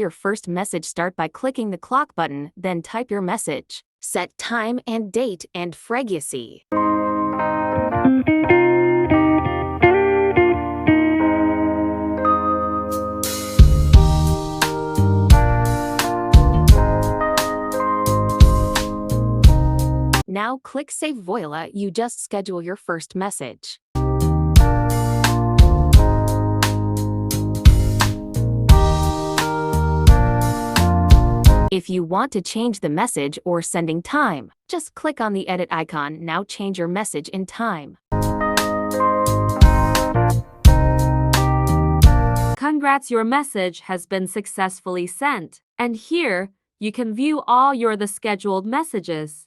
your first message, start by clicking the clock button, then type your message. Set time and date and frequency. Now click Save. Voila, you just schedule your first message. If you want to change the message or sending time, just click on the edit icon. Now change your message in time. Congrats, your message has been successfully sent. And here, you can view all the scheduled messages.